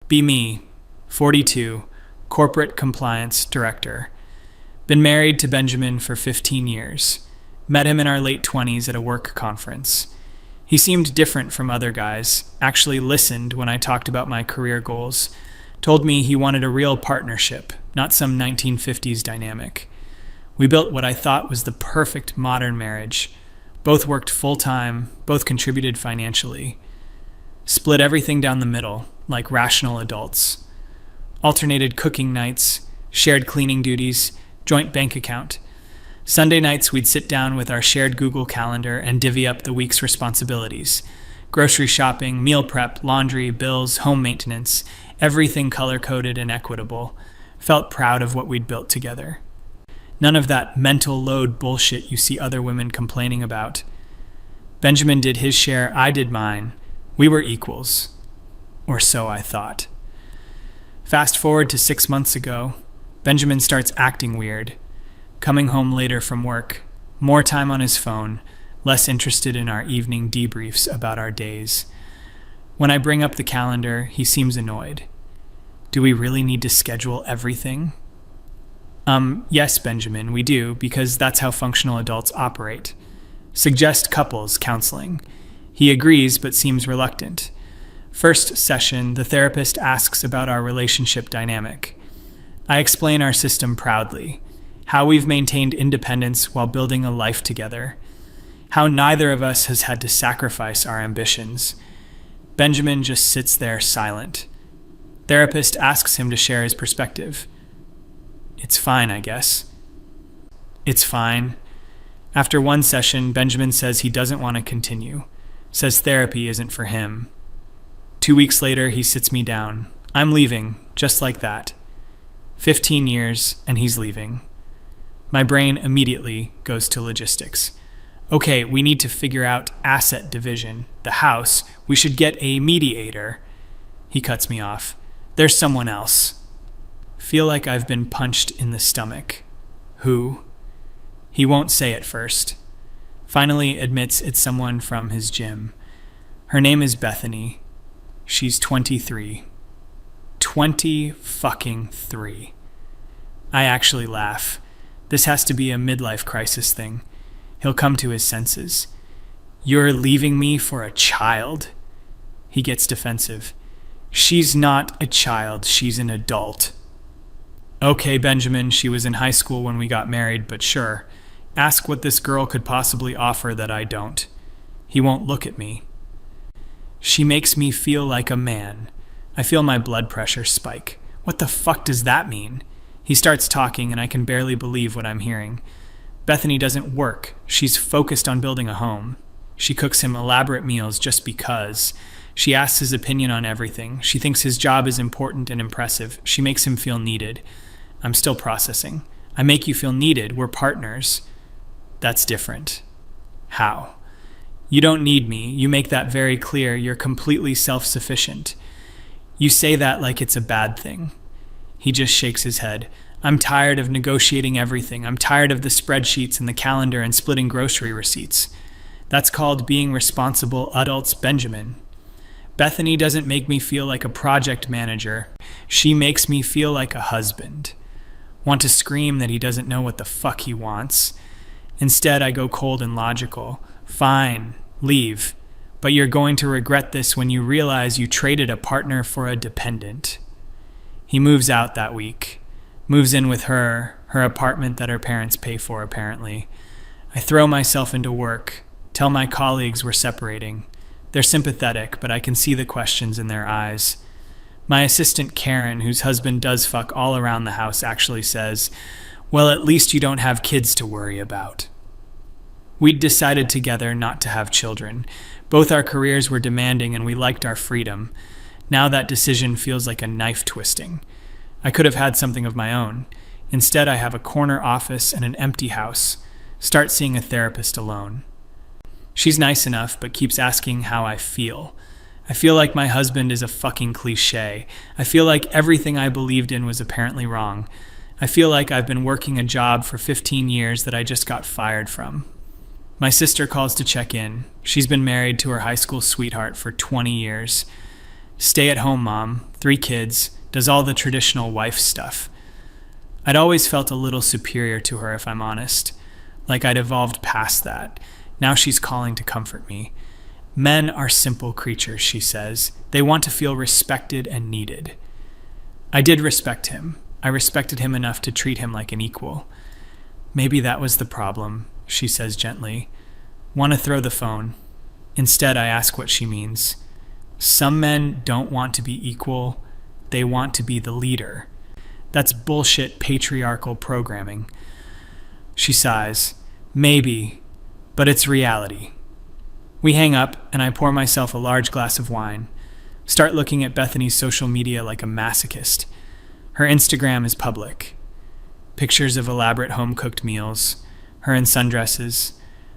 Be me, 42, corporate compliance director. Been married to Benjamin for 15 years. Met him in our late 20s at a work conference. He seemed different from other guys, actually listened when I talked about my career goals, told me he wanted a real partnership, not some 1950s dynamic. We built what I thought was the perfect modern marriage. Both worked full-time, both contributed financially. Split everything down the middle, like rational adults. Alternated cooking nights, shared cleaning duties, joint bank account. Sunday nights we'd sit down with our shared Google Calendar and divvy up the week's responsibilities. Grocery shopping, meal prep, laundry, bills, home maintenance, everything color-coded and equitable. Felt proud of what we'd built together. None of that mental load bullshit you see other women complaining about. Benjamin did his share, I did mine. We were equals. Or so I thought. Fast forward to 6 months ago, Benjamin starts acting weird. Coming home later from work, more time on his phone, less interested in our evening debriefs about our days. When I bring up the calendar, he seems annoyed. Do we really need to schedule everything? Yes, Benjamin, we do, because that's how functional adults operate. Suggest couples counseling. He agrees, but seems reluctant. First session, the therapist asks about our relationship dynamic. I explain our system proudly. How we've maintained independence while building a life together. How neither of us has had to sacrifice our ambitions. Benjamin just sits there silent. Therapist asks him to share his perspective. It's fine, I guess. It's fine. After one session, Benjamin says he doesn't want to continue. Says therapy isn't for him. 2 weeks later, he sits me down. I'm leaving, just like that. 15 years, and he's leaving. My brain immediately goes to logistics. Okay, we need to figure out asset division. The house, we should get a mediator. He cuts me off. There's someone else. Feel like I've been punched in the stomach. Who? He won't say it first. Finally admits it's someone from his gym. Her name is Bethany. She's 23. 20-fucking-3. I actually laugh. This has to be a midlife crisis thing. He'll come to his senses. You're leaving me for a child? He gets defensive. She's not a child, she's an adult. Okay, Benjamin, she was in high school when we got married, but sure. Ask what this girl could possibly offer that I don't. He won't look at me. She makes me feel like a man. I feel my blood pressure spike. What the fuck does that mean? He starts talking and I can barely believe what I'm hearing. Bethany doesn't work. She's focused on building a home. She cooks him elaborate meals just because. She asks his opinion on everything. She thinks his job is important and impressive. She makes him feel needed. I'm still processing. I make you feel needed. We're partners. That's different. How? You don't need me. You make that very clear. You're completely self-sufficient. You say that like it's a bad thing. He just shakes his head. I'm tired of negotiating everything. I'm tired of the spreadsheets and the calendar and splitting grocery receipts. That's called being responsible adults, Benjamin. Bethany doesn't make me feel like a project manager. She makes me feel like a husband. Want to scream that he doesn't know what the fuck he wants. Instead, I go cold and logical. Fine, leave. But you're going to regret this when you realize you traded a partner for a dependent. He moves out that week. Moves in with her apartment that her parents pay for, apparently. I throw myself into work. Tell my colleagues we're separating. They're sympathetic, but I can see the questions in their eyes. My assistant Karen, whose husband does fuck all around the house, actually says, well, at least you don't have kids to worry about. We'd decided together not to have children. Both our careers were demanding and we liked our freedom. Now that decision feels like a knife twisting. I could have had something of my own. Instead, I have a corner office and an empty house. Start seeing a therapist alone. She's nice enough, but keeps asking how I feel. I feel like my husband is a fucking cliche. I feel like everything I believed in was apparently wrong. I feel like I've been working a job for 15 years that I just got fired from. My sister calls to check in. She's been married to her high school sweetheart for 20 years. Stay-at-home mom, 3 kids, does all the traditional wife stuff. I'd always felt a little superior to her, if I'm honest. Like I'd evolved past that. Now she's calling to comfort me. Men are simple creatures, she says. They want to feel respected and needed. I did respect him. I respected him enough to treat him like an equal. Maybe that was the problem, she says gently. Want to throw the phone. Instead, I ask what she means. Some men don't want to be equal. They want to be the leader. That's bullshit patriarchal programming. She sighs. Maybe, but it's reality. We hang up, and I pour myself a large glass of wine. Start looking at Bethany's social media like a masochist. Her Instagram is public. Pictures of elaborate home-cooked meals, her in sundresses,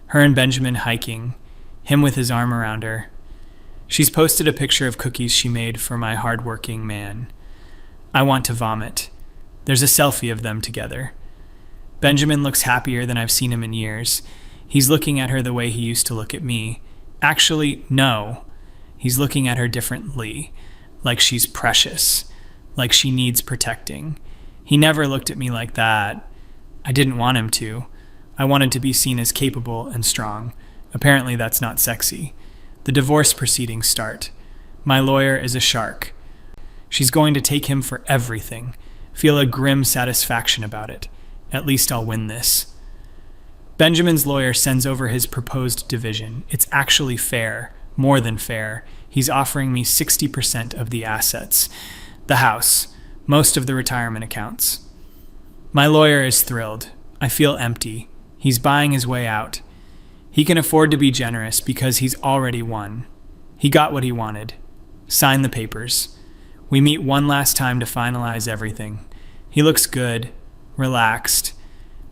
her and Benjamin hiking, him with his arm around her. She's posted a picture of cookies she made for my hard-working man. I want to vomit. There's a selfie of them together. Benjamin looks happier than I've seen him in years. He's looking at her the way he used to look at me. Actually, no. He's looking at her differently, like she's precious, like she needs protecting. He never looked at me like that. I didn't want him to. I wanted to be seen as capable and strong. Apparently that's not sexy. The divorce proceedings start. My lawyer is a shark. She's going to take him for everything. Feel a grim satisfaction about it. At least I'll win this. Benjamin's lawyer sends over his proposed division. It's actually fair, more than fair. He's offering me 60% of the assets. The house, most of the retirement accounts. My lawyer is thrilled. I feel empty. He's buying his way out. He can afford to be generous because he's already won. He got what he wanted. Sign the papers. We meet one last time to finalize everything. He looks good, relaxed.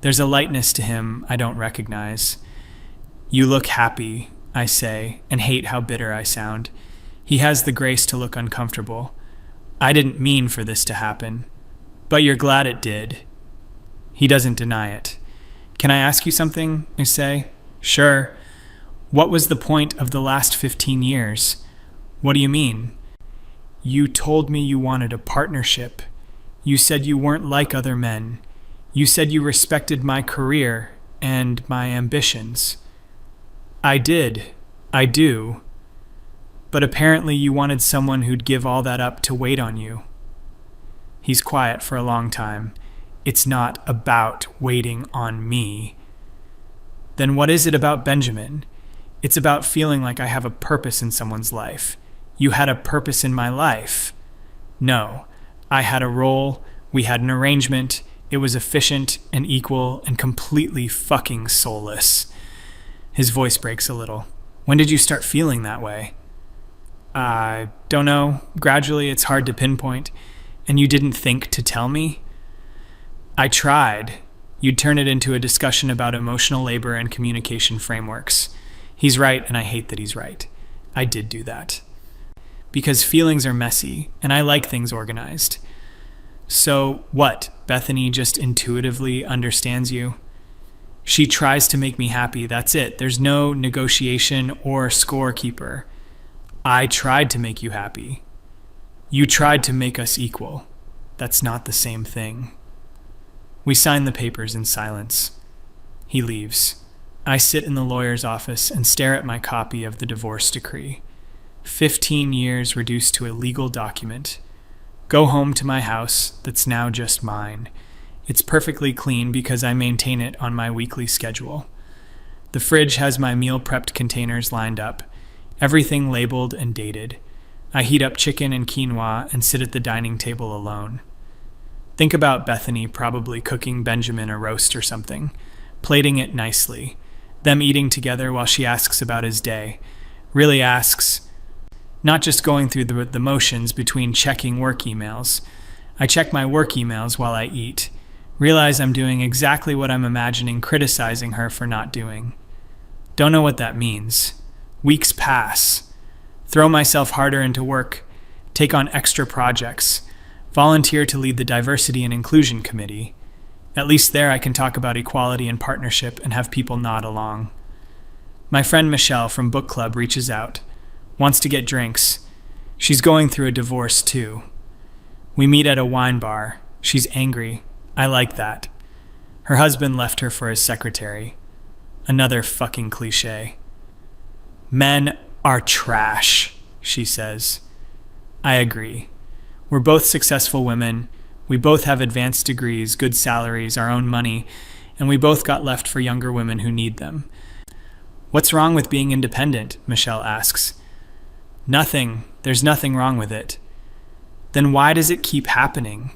There's a lightness to him I don't recognize. You look happy, I say, and hate how bitter I sound. He has the grace to look uncomfortable. I didn't mean for this to happen, but you're glad it did. He doesn't deny it. Can I ask you something? I say. Sure. What was the point of the last 15 years? What do you mean? You told me you wanted a partnership. You said you weren't like other men. You said you respected my career and my ambitions. I did. I do. But apparently you wanted someone who'd give all that up to wait on you. He's quiet for a long time. It's not about waiting on me. Then what is it about Benjamin? It's about feeling like I have a purpose in someone's life. You had a purpose in my life. No, I had a role, we had an arrangement, it was efficient and equal and completely fucking soulless. His voice breaks a little. When did you start feeling that way? I don't know. Gradually, it's hard to pinpoint. And you didn't think to tell me? I tried. You'd turn it into a discussion about emotional labor and communication frameworks. He's right, and I hate that he's right. I did do that. Because feelings are messy, and I like things organized. So what? Bethany just intuitively understands you? She tries to make me happy, that's it. There's no negotiation or scorekeeper. I tried to make you happy. You tried to make us equal. That's not the same thing. We sign the papers in silence. He leaves. I sit in the lawyer's office and stare at my copy of the divorce decree. 15 years reduced to a legal document. Go home to my house that's now just mine. It's perfectly clean because I maintain it on my weekly schedule. The fridge has my meal prepped containers lined up, everything labeled and dated. I heat up chicken and quinoa and sit at the dining table alone. Think about Bethany probably cooking Benjamin a roast or something, plating it nicely, them eating together while she asks about his day. Really asks, not just going through the motions between checking work emails. I check my work emails while I eat. Realize I'm doing exactly what I'm imagining criticizing her for not doing. Don't know what that means. Weeks pass. Throw myself harder into work. Take on extra projects. Volunteer to lead the Diversity and Inclusion Committee. At least there I can talk about equality and partnership and have people nod along. My friend Michelle from book club reaches out. Wants to get drinks. She's going through a divorce too. We meet at a wine bar. She's angry. I like that. Her husband left her for his secretary. Another fucking cliche. Men are trash, she says. I agree. We're both successful women. We both have advanced degrees, good salaries, our own money, and we both got left for younger women who need them. What's wrong with being independent? Michelle asks. Nothing. There's nothing wrong with it. Then why does it keep happening?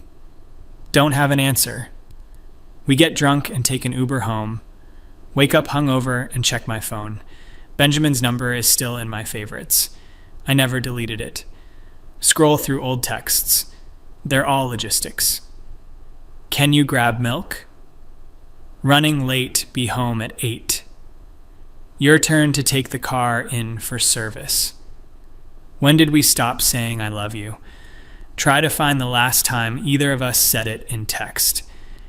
Don't have an answer. We get drunk and take an Uber home. Wake up hungover and check my phone. Benjamin's number is still in my favorites. I never deleted it. Scroll through old texts. They're all logistics. Can you grab milk? Running late, be home at 8. Your turn to take the car in for service. When did we stop saying I love you? Try to find the last time either of us said it in text.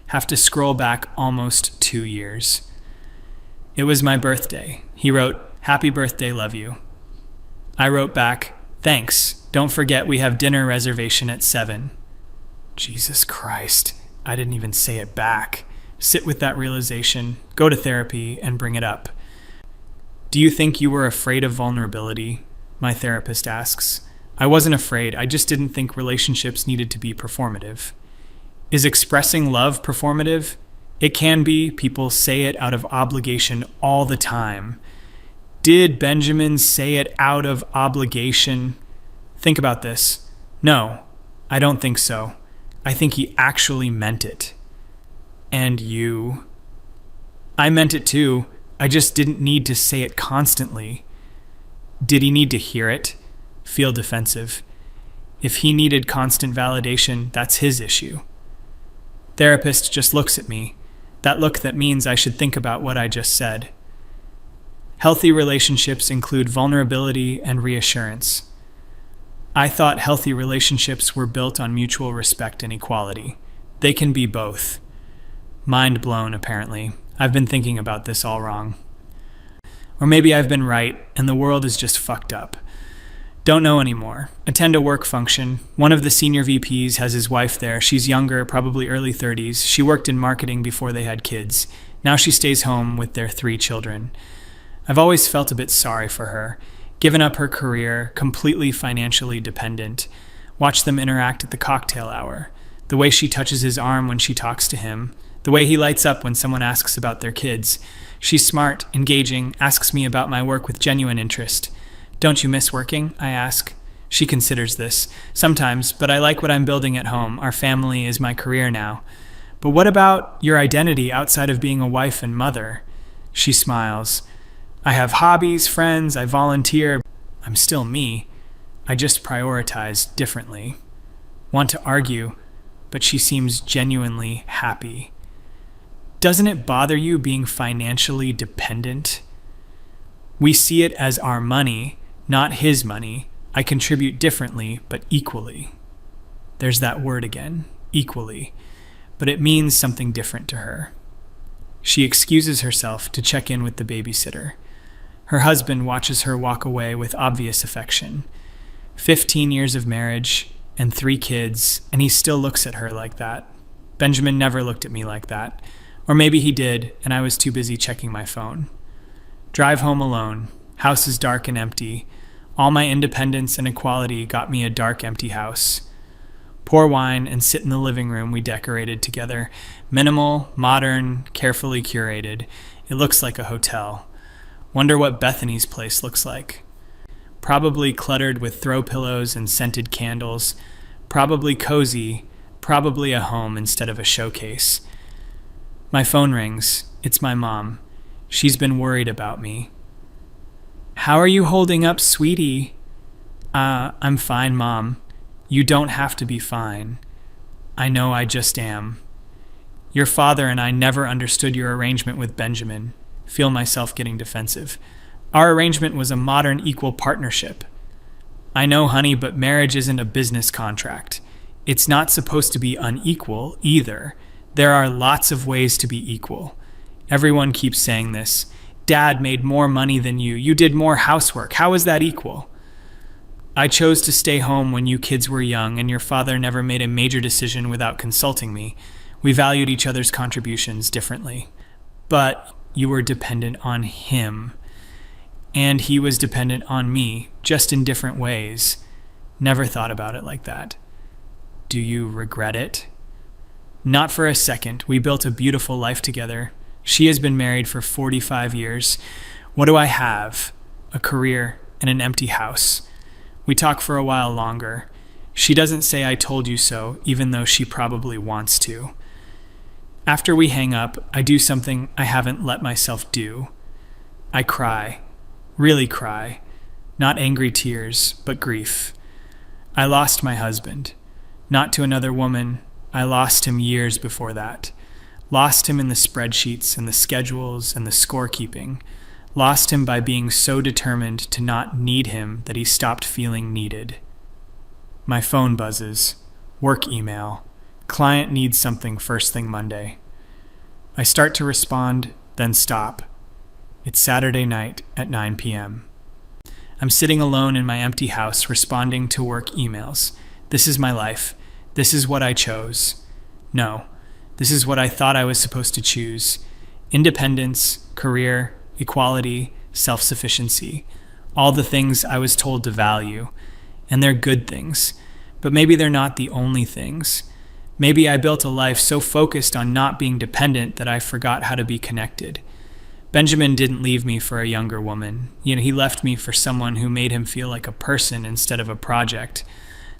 Have to scroll back almost 2 years. It was my birthday. He wrote, "Happy birthday, love you." I wrote back, "Thanks. Don't forget we have dinner reservation at 7. Jesus Christ. I didn't even say it back. Sit with that realization, go to therapy, and bring it up. Do you think you were afraid of vulnerability? My therapist asks. I wasn't afraid. I just didn't think relationships needed to be performative. Is expressing love performative? It can be. People say it out of obligation all the time. Did Benjamin say it out of obligation? Think about this. No, I don't think so. I think he actually meant it. And you? I meant it too. I just didn't need to say it constantly. Did he need to hear it? Feel defensive. If he needed constant validation, that's his issue. Therapist just looks at me. That look that means I should think about what I just said. Healthy relationships include vulnerability and reassurance. I thought healthy relationships were built on mutual respect and equality. They can be both. Mind blown, apparently. I've been thinking about this all wrong. Or maybe I've been right, and the world is just fucked up. Don't know anymore. Attend a work function. One of the senior VPs has his wife there. She's younger, probably early 30s. She worked in marketing before they had kids. Now she stays home with their 3 children. I've always felt a bit sorry for her. Given up her career, completely financially dependent. Watch them interact at the cocktail hour. The way she touches his arm when she talks to him. The way he lights up when someone asks about their kids. She's smart, engaging, asks me about my work with genuine interest. Don't you miss working? I ask. She considers this. Sometimes, but I like what I'm building at home. Our family is my career now. But what about your identity outside of being a wife and mother? She smiles. I have hobbies, friends, I volunteer. I'm still me. I just prioritize differently. Want to argue, but she seems genuinely happy. Doesn't it bother you being financially dependent? We see it as our money, not his money. I contribute differently, but equally. There's that word again, equally. But it means something different to her. She excuses herself to check in with the babysitter. Her husband watches her walk away with obvious affection. 15 years of marriage and 3 kids, and he still looks at her like that. Benjamin never looked at me like that. Or maybe he did, and I was too busy checking my phone. Drive home alone. House is dark and empty. All my independence and equality got me a dark, empty house. Pour wine and sit in the living room we decorated together. Minimal, modern, carefully curated. It looks like a hotel. Wonder what Bethany's place looks like. Probably cluttered with throw pillows and scented candles. Probably cozy. Probably a home instead of a showcase. My phone rings. It's my mom. She's been worried about me. How are you holding up, sweetie? I'm fine, Mom. You don't have to be fine. I know I just am. Your father and I never understood your arrangement with Benjamin. Feel myself getting defensive. Our arrangement was a modern equal partnership. I know, honey, but marriage isn't a business contract. It's not supposed to be unequal either. There are lots of ways to be equal. Everyone keeps saying this. Dad made more money than you. You did more housework. How is that equal? I chose to stay home when you kids were young, and your father never made a major decision without consulting me. We valued each other's contributions differently. But you were dependent on him, and he was dependent on me, just in different ways. Never thought about it like that. Do you regret it? Not for a second. We built a beautiful life together. She has been married for 45 years. What do I have? A career and an empty house. We talk for a while longer. She doesn't say I told you so, even though she probably wants to. After we hang up, I do something I haven't let myself do. I cry. Really cry. Not angry tears, but grief. I lost my husband. Not to another woman. I lost him years before that. Lost him in the spreadsheets and the schedules and the scorekeeping. Lost him by being so determined to not need him that he stopped feeling needed. My phone buzzes. Work email. Client needs something first thing Monday. I start to respond, then stop. It's Saturday night at 9 p.m. I'm sitting alone in my empty house responding to work emails. This is my life. This is what I chose. No, this is what I thought I was supposed to choose. Independence, career, equality, self-sufficiency. All the things I was told to value. And they're good things. But maybe they're not the only things. Maybe I built a life so focused on not being dependent that I forgot how to be connected. Benjamin didn't leave me for a younger woman. He left me for someone who made him feel like a person instead of a project.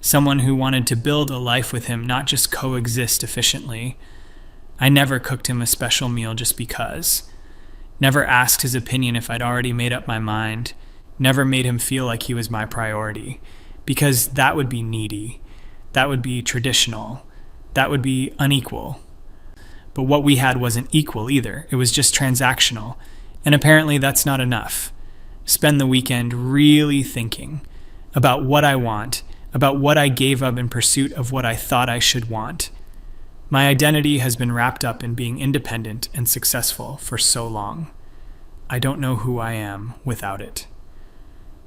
Someone who wanted to build a life with him, not just coexist efficiently. I never cooked him a special meal just because. Never asked his opinion if I'd already made up my mind. Never made him feel like he was my priority. Because that would be needy. That would be traditional. That would be unequal. But what we had wasn't equal either. It was just transactional. And apparently that's not enough. Spend the weekend really thinking about what I want, about what I gave up in pursuit of what I thought I should want. My identity has been wrapped up in being independent and successful for so long. I don't know who I am without it.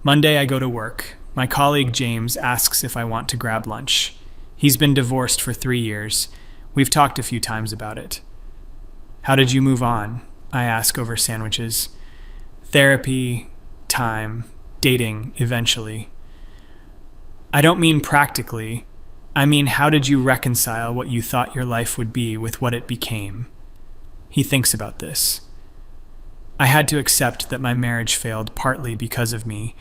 Monday I go to work. My colleague James asks if I want to grab lunch. He's been divorced for 3 years. We've talked a few times about it. How did you move on? I ask over sandwiches. Therapy, time, dating, eventually. I don't mean practically. I mean, how did you reconcile what you thought your life would be with what it became? He thinks about this. I had to accept that my marriage failed partly because of me.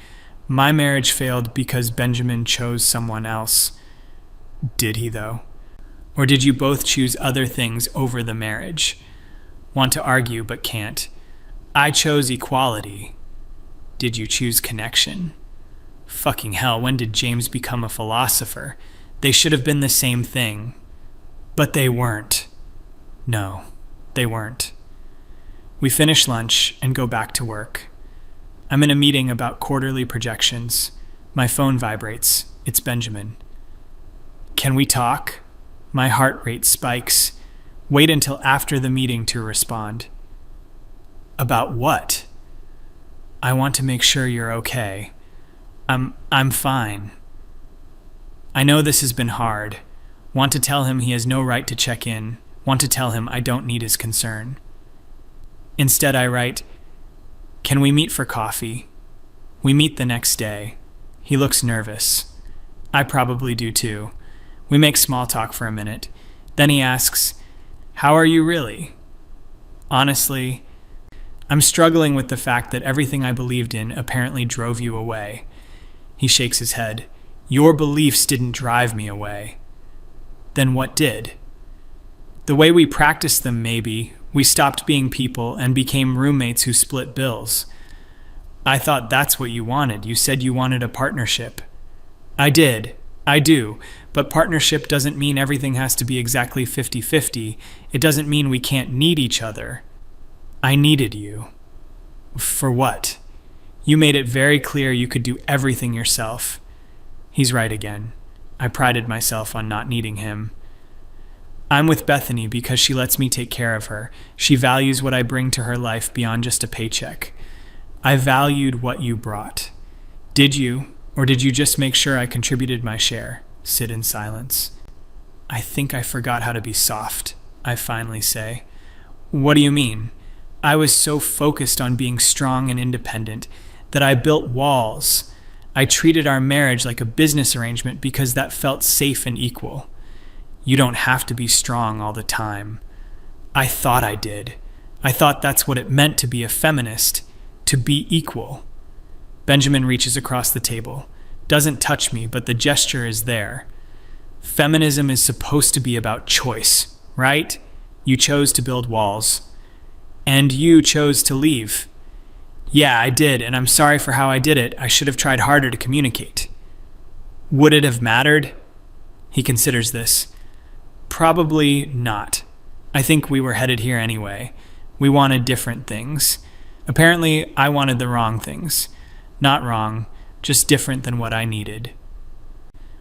My marriage failed because Benjamin chose someone else. Did he, though? Or did you both choose other things over the marriage? Want to argue but can't. I chose equality. Did you choose connection? Fucking hell, when did James become a philosopher? They should have been the same thing. But they weren't. No, they weren't. We finish lunch and go back to work. I'm in a meeting about quarterly projections. My phone vibrates. It's Benjamin. Can we talk? My heart rate spikes. Wait until after the meeting to respond. About what? I want to make sure you're okay. I'm fine. I know this has been hard. Want to tell him he has no right to check in. Want to tell him I don't need his concern. Instead, I write, "Can we meet for coffee?" We meet the next day. He looks nervous. I probably do too. We make small talk for a minute. Then he asks, "How are you really?" Honestly, I'm struggling with the fact that everything I believed in apparently drove you away. He shakes his head. Your beliefs didn't drive me away. Then what did? The way we practiced them, maybe. We stopped being people and became roommates who split bills. I thought that's what you wanted. You said you wanted a partnership. I did. I do. But partnership doesn't mean everything has to be exactly 50-50. It doesn't mean we can't need each other. I needed you. For what? You made it very clear you could do everything yourself. He's right again. I prided myself on not needing him. I'm with Bethany because she lets me take care of her. She values what I bring to her life beyond just a paycheck. I valued what you brought. Did you, Or did you just make sure I contributed my share? Sit in silence. I think I forgot how to be soft, I finally say. What do you mean? I was so focused on being strong and independent that I built walls. I treated our marriage like a business arrangement because that felt safe and equal. You don't have to be strong all the time. I thought I did. I thought that's what it meant to be a feminist, to be equal. Benjamin reaches across the table, doesn't touch me, but the gesture is there. Feminism is supposed to be about choice, right? You chose to build walls. And you chose to leave. Yeah, I did, and I'm sorry for how I did it. I should have tried harder to communicate. Would it have mattered? He considers this. Probably not. I think we were headed here anyway. We wanted different things. Apparently, I wanted the wrong things. Not wrong, just different than what I needed.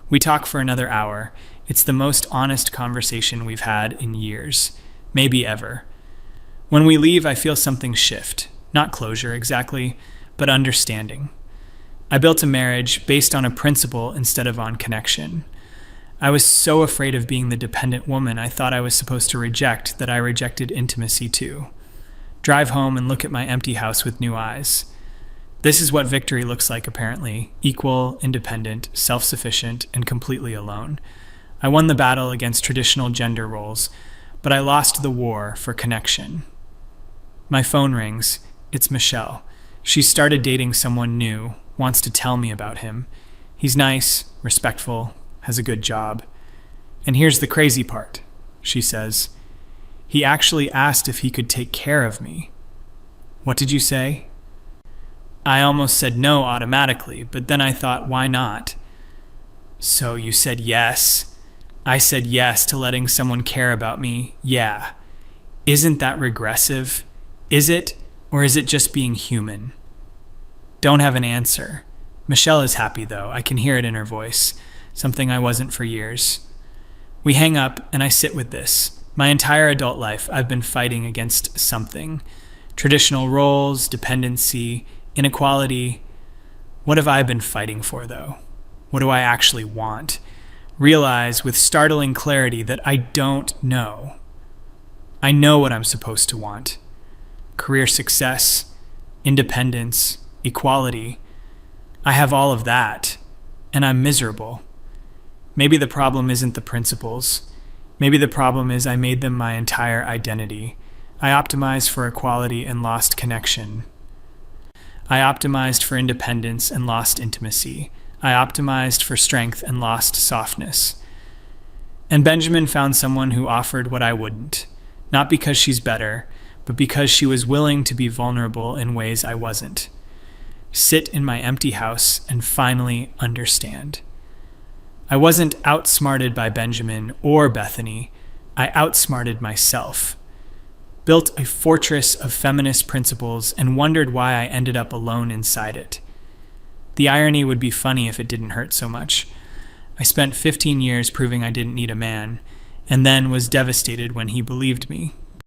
We talk for another hour. It's the most honest conversation we've had in years, maybe ever. When we leave, I feel something shift. Not closure exactly, but understanding. I built a marriage based on a principle instead of on connection. I was so afraid of being the dependent woman I thought I was supposed to reject that I rejected intimacy too. Drive home and look at my empty house with new eyes. This is what victory looks like, apparently. Equal, independent, self-sufficient, and completely alone. I won the battle against traditional gender roles, but I lost the war for connection. My phone rings. It's Michelle. She started dating someone new, wants to tell me about him. He's nice, respectful, has a good job. And here's the crazy part, she says. He actually asked if he could take care of me. What did you say? I almost said no automatically, but then I thought, why not? So you said yes. I said yes to letting someone care about me, yeah. Isn't that regressive? Is it, or is it just being human? Don't have an answer. Michelle is happy, though. I can hear it in her voice, something I wasn't for years. We hang up, and I sit with this. My entire adult life, I've been fighting against something. Traditional roles, dependency, inequality. What have I been fighting for, though? What do I actually want? Realize with startling clarity that I don't know. I know what I'm supposed to want. Career success, independence, equality. I have all of that, and I'm miserable. Maybe the problem isn't the principles. Maybe the problem is I made them my entire identity. I optimized for equality and lost connection. I optimized for independence and lost intimacy. I optimized for strength and lost softness. And Benjamin found someone who offered what I wouldn't, not because she's better, but because she was willing to be vulnerable in ways I wasn't. Sit in my empty house and finally understand. I wasn't outsmarted by Benjamin or Bethany. I outsmarted myself. Built a fortress of feminist principles and wondered why I ended up alone inside it. The irony would be funny if it didn't hurt so much. I spent 15 years proving I didn't need a man, and then was devastated when he believed me.